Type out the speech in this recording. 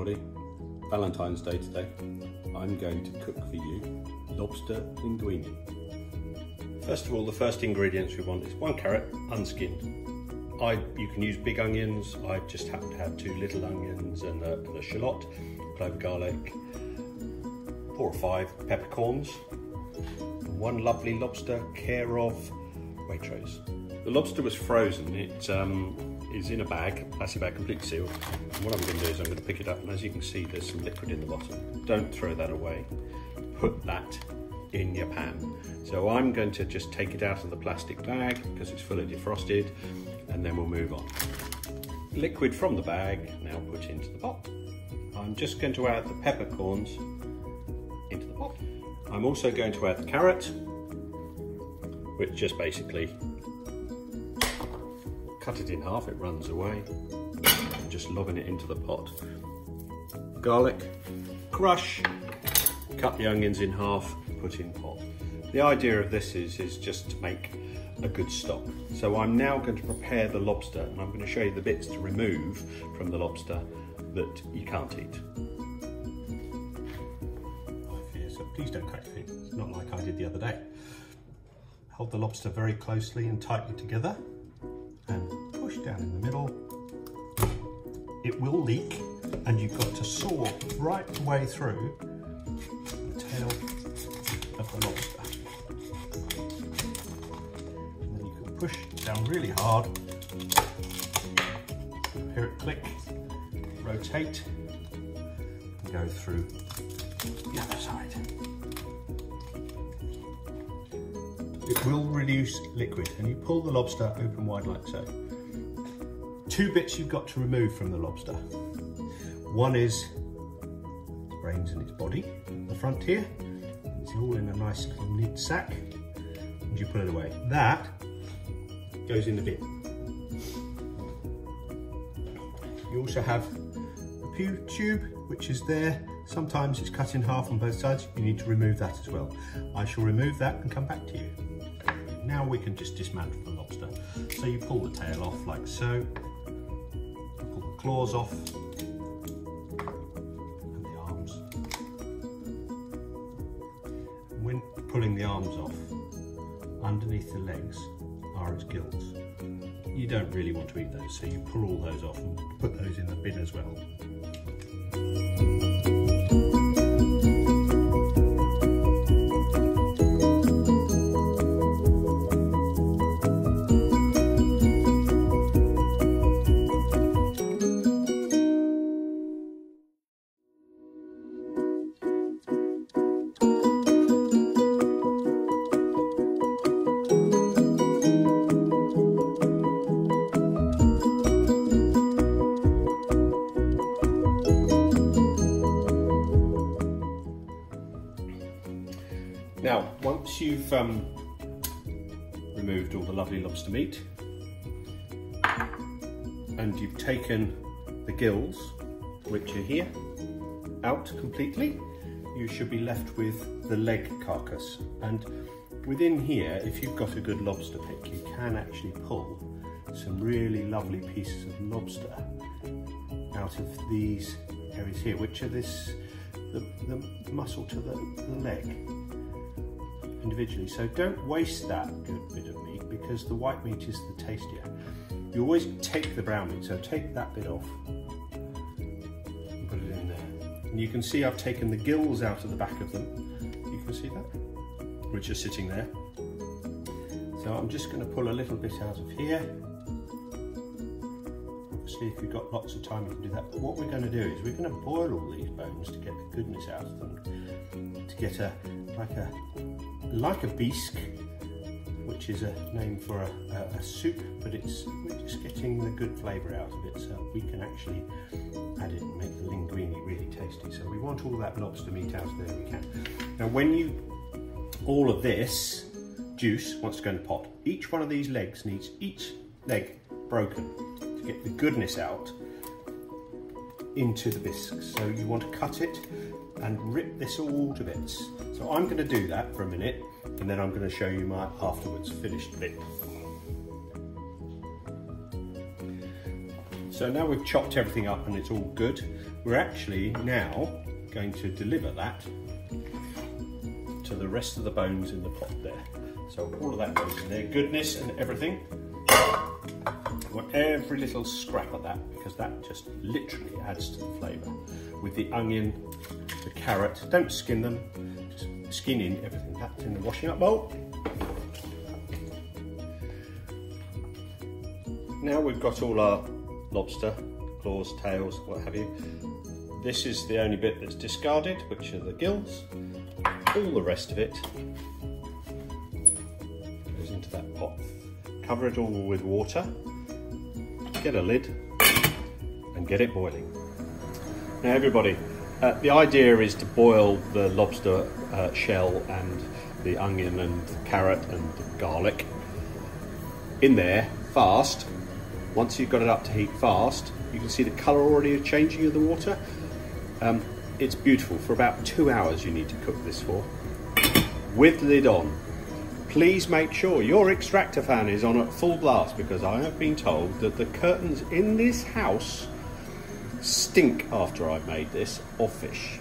everybody. Valentine's Day today. I'm going to cook for you lobster linguine. First of all, the first ingredients we want is 1 carrot, unskinned. You can use big onions. I just happen to have 2 little onions and a shallot, clove garlic, 4 or 5 peppercorns, and 1 lovely lobster, care of Waitrose. The lobster was frozen. It is in a bag, plastic bag, completely sealed. And what I'm going to do is I'm going to pick it up, and as you can see, there's some liquid in the bottom. Don't throw that away. Put that in your pan. So I'm going to just take it out of the plastic bag because it's fully defrosted, and then we'll move on. Liquid from the bag now put into the pot. I'm just going to add the peppercorns into the pot. I'm also going to add the carrot, which just basically cut it in half, it runs away, and just lobbing it into the pot. Garlic, crush, cut the onions in half, put in pot. The idea of this is just to make a good stock. So I'm now going to prepare the lobster, and I'm going to show you the bits to remove from the lobster that you can't eat. So please don't cut your fingers, it's not like I did the other day. Hold the lobster very closely and tightly together and push down in the middle. It will leak, and you've got to saw right the way through the tail of the lobster. And then you can push down really hard, hear it click, rotate, and go through the other side. It will release liquid, and you pull the lobster open wide like so. 2 bits you've got to remove from the lobster. One is its brains and its body, the front here. It's all in a nice little neat sack, and you put it away. That goes in the bin. You also have a pew tube, which is there. Sometimes it's cut in half on both sides. You need to remove that as well. I shall remove that and come back to you. Now we can just dismantle the lobster. So you pull the tail off like so, pull the claws off, and the arms. And when pulling the arms off, underneath the legs are its gills. You don't really want to eat those, so you pull all those off and put those in the bin as well. Now, once you've removed all the lovely lobster meat and you've taken the gills, which are here, out completely, you should be left with the leg carcass. And within here, if you've got a good lobster pick, you can actually pull some really lovely pieces of lobster out of these areas here, which are the muscle to the leg individually. So don't waste that good bit of meat, because the white meat is the tastier. You always take the brown meat, so take that bit off and put it in there. And you can see I've taken the gills out of the back of them. You can see that, which are sitting there. So I'm just going to pull a little bit out of here. Obviously, if you've got lots of time, you can do that. But what we're going to do is we're going to boil all these bones to get the goodness out of them, to get like a bisque, which is a name for a soup, but we're just getting the good flavour out of it, so we can actually add it and make the linguine really tasty. So we want all that lobster meat out of there we can. Now all of this juice wants to go in the pot. Each one of these legs needs each leg broken to get the goodness out into the bisque. So you want to cut it and rip this all to bits. So I'm going to do that for a minute, and then I'm going to show you my afterwards finished bit. So now we've chopped everything up and it's all good, we're actually now going to deliver that to the rest of the bones in the pot there. So all of that goes in there, goodness and everything. I want every little scrap of that because that just literally adds to the flavour. With the onion, the carrot, don't skin them, just skin in everything. That's in the washing up bowl. Now we've got all our lobster, claws, tails, what have you. This is the only bit that's discarded, which are the gills. All the rest of it goes into that pot. Cover it all with water, get a lid and get it boiling. Now everybody, the idea is to boil the lobster shell and the onion and the carrot and the garlic in there fast. Once you've got it up to heat fast, you can see the colour already changing of the water. It's beautiful. For about 2 hours you need to cook this for, with lid on. Please make sure your extractor fan is on at full blast, because I have been told that the curtains in this house stink after I've made this of fish.